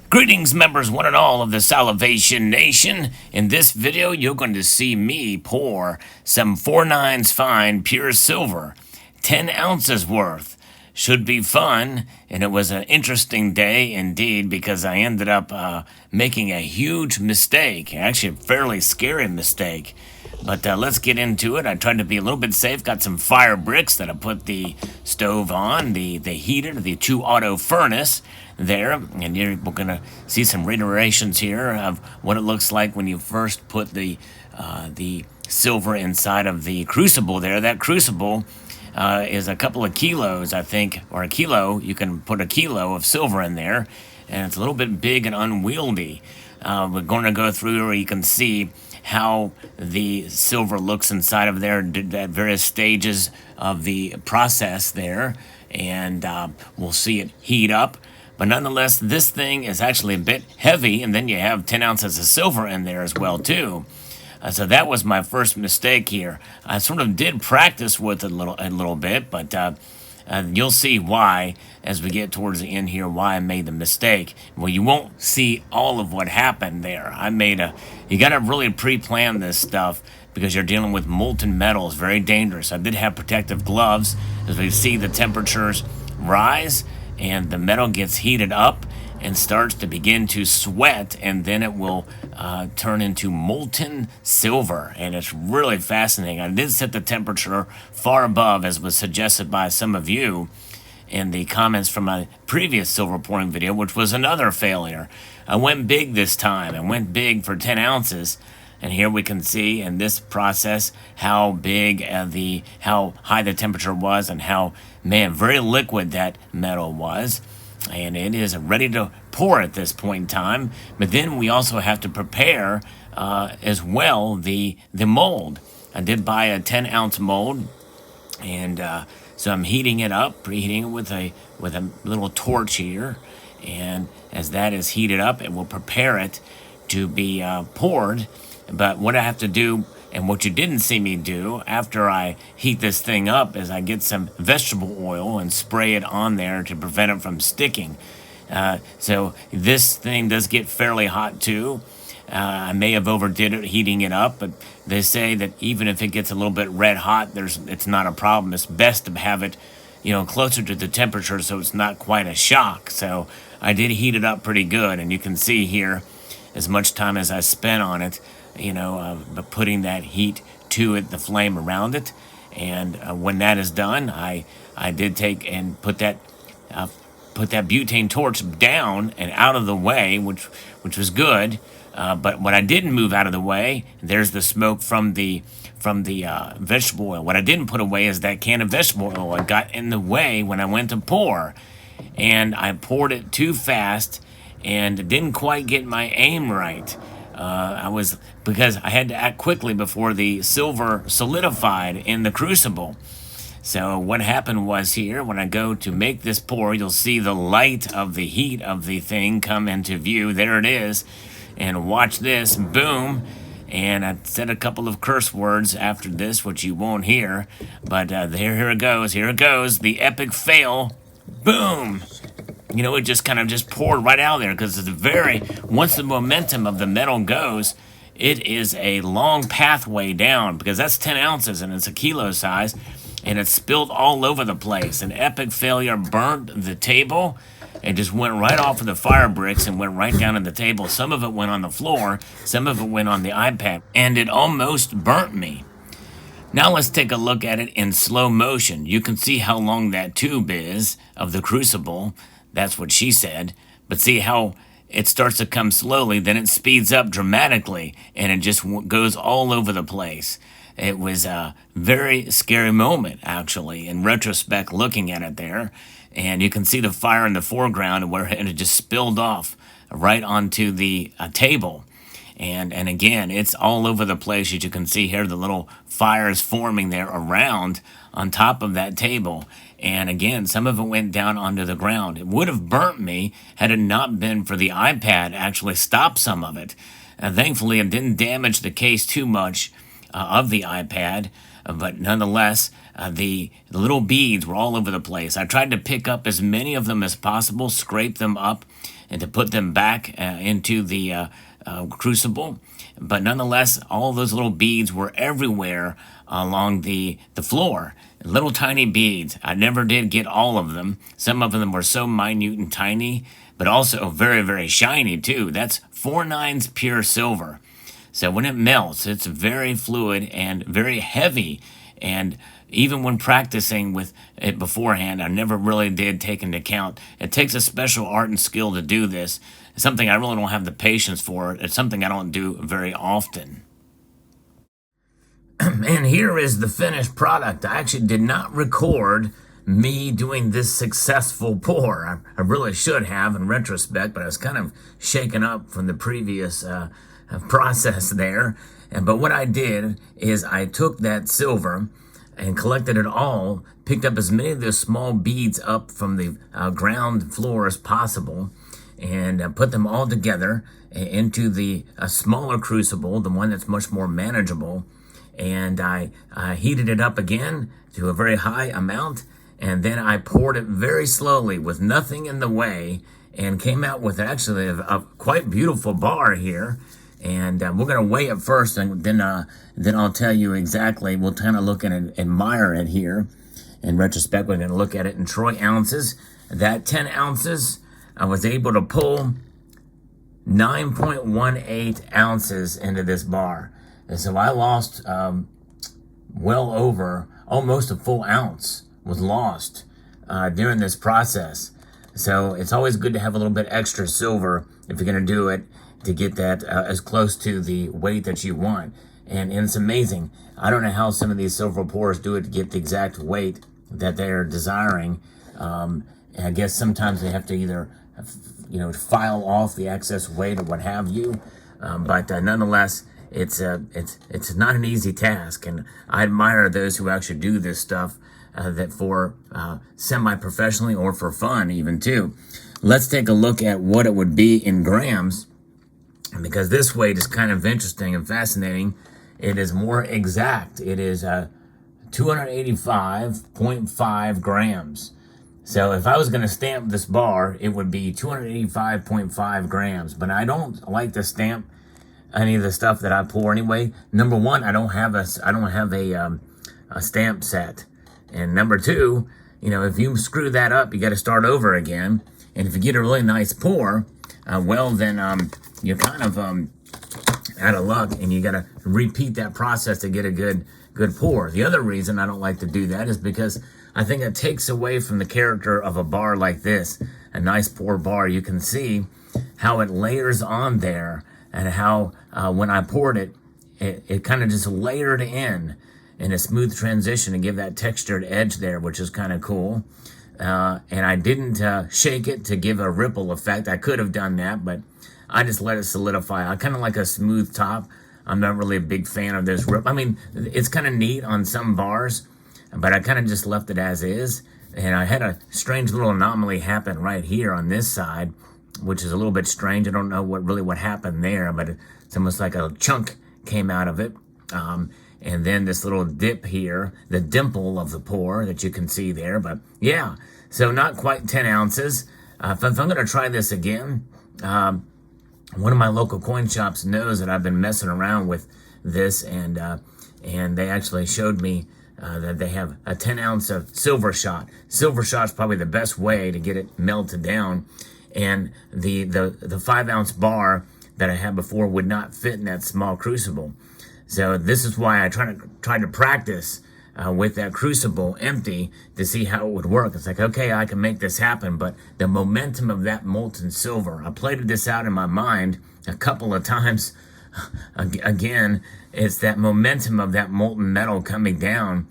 Greetings, members one and all of the Salivation Nation. In this video, you're going to see me pour some 4/9 fine pure silver, 10 ounces worth. Should be fun, and it was an interesting day indeed because I ended up making a huge mistake, actually a fairly scary mistake. But let's get into it. I tried to be a little bit safe, got some fire bricks that I put the stove on, the heater, the 2-auto furnace there, and we're going to see some reiterations here of what it looks like when you first put the silver inside of the crucible there. That crucible is a couple of kilos, I think, or a kilo. You can put a kilo of silver in there, and it's a little bit big and unwieldy. We're going to go through where you can see how the silver looks inside of there at various stages of the process there, and we'll see it heat up. But nonetheless, this thing is actually a bit heavy, and then you have 10 ounces of silver in there as well, too. So that was my first mistake here. I sort of did practice with it a little bit, but you'll see why as we get towards the end here, why I made the mistake. Well, you won't see all of what happened there. You got to really pre-plan this stuff because you're dealing with molten metals, very dangerous. I did have protective gloves. As we see the temperatures rise, and the metal gets heated up and starts to begin to sweat, and then it will turn into molten silver, and it's really fascinating. I did set the temperature far above, as was suggested by some of you in the comments from my previous silver pouring video, which was another failure. I went big this time. I went big for 10 ounces, and here we can see in this process how big how high the temperature was, and how, man, very liquid that metal was. And it is ready to pour at this point in time. But then we also have to prepare as well the mold. I did buy a 10-ounce mold, and so I'm heating it up, preheating it with a little torch here. And as that is heated up, it will prepare it to be poured. But what I have to do, and what you didn't see me do after I heat this thing up, is I get some vegetable oil and spray it on there to prevent it from sticking. So this thing does get fairly hot too. I may have overdid it heating it up, but they say that even if it gets a little bit red hot, it's not a problem. It's best to have it, closer to the temperature so it's not quite a shock. So I did heat it up pretty good, and you can see here as much time as I spent on it, but putting that heat to it, the flame around it. And when that is done, I did take and put that butane torch down and out of the way, which was good. But what I didn't move out of the way, there's the smoke from the vegetable oil. What I didn't put away is that can of vegetable oil. It got in the way when I went to pour, and I poured it too fast and didn't quite get my aim right. Because I had to act quickly before the silver solidified in the crucible. So what happened was here, when I go to make this pour, you'll see the light of the heat of the thing come into view. There it is. And watch this, boom. And I said a couple of curse words after this, which you won't hear. But here it goes. Here it goes. The epic fail. Boom. It just kind of just poured right out there because once the momentum of the metal goes, it is a long pathway down, because that's 10 ounces and it's a kilo size, and it spilled all over the place. An epic failure burnt the table. It just went right off of the fire bricks and went right down on the table. Some of it went on the floor, some of it went on the iPad, and it almost burnt me. Now let's take a look at it in slow motion. You can see how long that tube is of the crucible. That's what she said. But see how it starts to come slowly, then it speeds up dramatically, and it just goes all over the place. It was a very scary moment, actually, in retrospect, looking at it there. And you can see the fire in the foreground where it just spilled off right onto the table. And again, it's all over the place. As you can see here, the little fires forming there around on top of that table. And again, some of it went down onto the ground. It would have burnt me had it not been for the iPad actually stopped some of it. Thankfully, it didn't damage the case too much of the iPad, but nonetheless, the little beads were all over the place. I tried to pick up as many of them as possible, scrape them up, and to put them back into the crucible. But nonetheless, all those little beads were everywhere along the floor. Little tiny beads. I never did get all of them. Some of them were so minute and tiny, but also very, very shiny too. That's 4/9 pure silver. So when it melts, it's very fluid and very heavy. And even when practicing with it beforehand, I never really did take into account. It takes a special art and skill to do this. It's something I really don't have the patience for. It's something I don't do very often. And here is the finished product. I actually did not record me doing this successful pour. I really should have in retrospect, but I was kind of shaken up from the previous process there. But what I did is I took that silver and collected it all, picked up as many of those small beads up from the ground floor as possible, and put them all together into the smaller crucible, the one that's much more manageable. And I heated it up again to a very high amount, and then I poured it very slowly with nothing in the way, and came out with actually a quite beautiful bar here. And we're going to weigh it first, and then I'll tell you exactly. We'll kind of look and admire it here. In retrospect, we're going to look at it in troy ounces. That 10 ounces, I was able to pull 9.18 ounces into this bar. And so I lost well over, almost a full ounce was lost during this process. So it's always good to have a little bit extra silver if you're going to do it, to get that as close to the weight that you want. And it's amazing. I don't know how some of these silver pours do it to get the exact weight that they're desiring. I guess sometimes they have to either, file off the excess weight or what have you. But nonetheless, it's not an easy task, and I admire those who actually do this stuff that for semi-professionally or for fun even too. Let's take a look at what it would be in grams, because this weight is kind of interesting and fascinating. It is more exact. It is 285.5 grams. So if I was going to stamp this bar, it would be 285.5 grams. But I don't like to stamp any of the stuff that I pour anyway. Number one, I don't have a stamp set. And number two, if you screw that up, you got to start over again. And if you get a really nice pour, then you're kind of out of luck, and you got to repeat that process to get a good pour. The other reason I don't like to do that is because I think it takes away from the character of a bar like this, a nice pour bar. You can see how it layers on there, and how when I poured it, it kind of just layered in a smooth transition to give that textured edge there, which is kind of cool. And I didn't shake it to give a ripple effect. I could have done that, but I just let it solidify. I kind of like a smooth top. I'm not really a big fan of this rip. I mean, it's kind of neat on some bars, but I kind of just left it as is. And I had a strange little anomaly happen right here on this side, which is a little bit strange. I don't know what happened there, but it's almost like a chunk came out of it. And then this little dip here, the dimple of the pour that you can see there. But yeah, so not quite 10 ounces. If I'm going to try this again, one of my local coin shops knows that I've been messing around with this, and they actually showed me that they have a 10 ounce of silver shot. Silver shot's probably the best way to get it melted down. And the 5 ounce bar that I had before would not fit in that small crucible. So this is why I tried to practice with that crucible empty to see how it would work. It's like, okay, I can make this happen, but the momentum of that molten silver, I played this out in my mind a couple of times. Again, it's that momentum of that molten metal coming down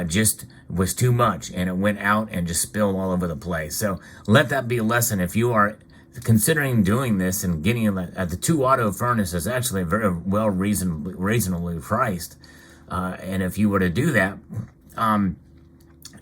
just was too much, and it went out and just spilled all over the place. So let that be a lesson. If you are considering doing this and getting the 2 auto furnace is actually very well reasonably priced. And if you were to do that,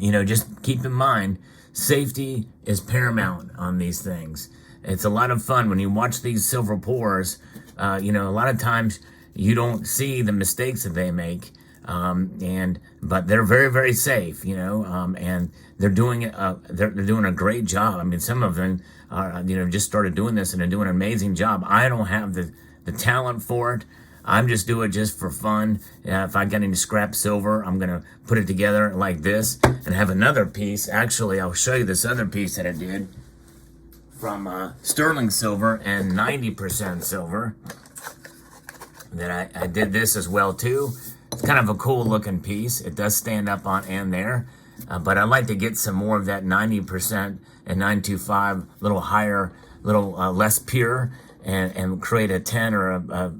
just keep in mind, safety is paramount on these things. It's a lot of fun when you watch these silver pours A lot of times you don't see the mistakes that they make, but they're very, very safe, and they're doing it. They're doing a great job. I mean, some of them are, just started doing this and they're doing an amazing job. I don't have the talent for it. I'm just doing it just for fun. If I get any scrap silver, I'm gonna put it together like this and have another piece. Actually, I'll show you this other piece that I did from sterling silver and 90% silver. That I did this as well too. It's kind of a cool looking piece. It does stand up on end there, but I like to get some more of that 90% and 925, little higher, little less pure, and create a 10 or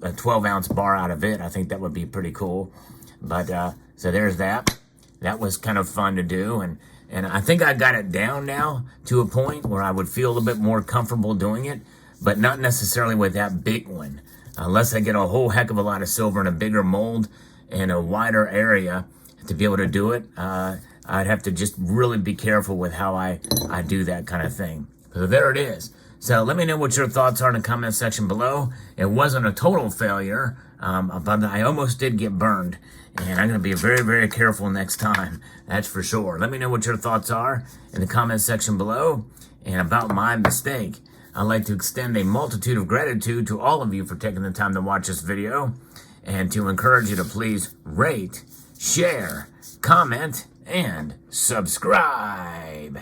a 12 ounce bar out of it. I think that would be pretty cool. But so there's that. That was kind of fun to do, and I think I got it down now to a point where I would feel a little bit more comfortable doing it, but not necessarily with that big one. Unless I get a whole heck of a lot of silver in a bigger mold and a wider area to be able to do it, I'd have to just really be careful with how I do that kind of thing. So there it is. So let me know what your thoughts are in the comment section below. It wasn't a total failure, but I almost did get burned. And I'm going to be very, very careful next time. That's for sure. Let me know what your thoughts are in the comment section below and about my mistake. I'd like to extend a multitude of gratitude to all of you for taking the time to watch this video and to encourage you to please rate, share, comment, and subscribe.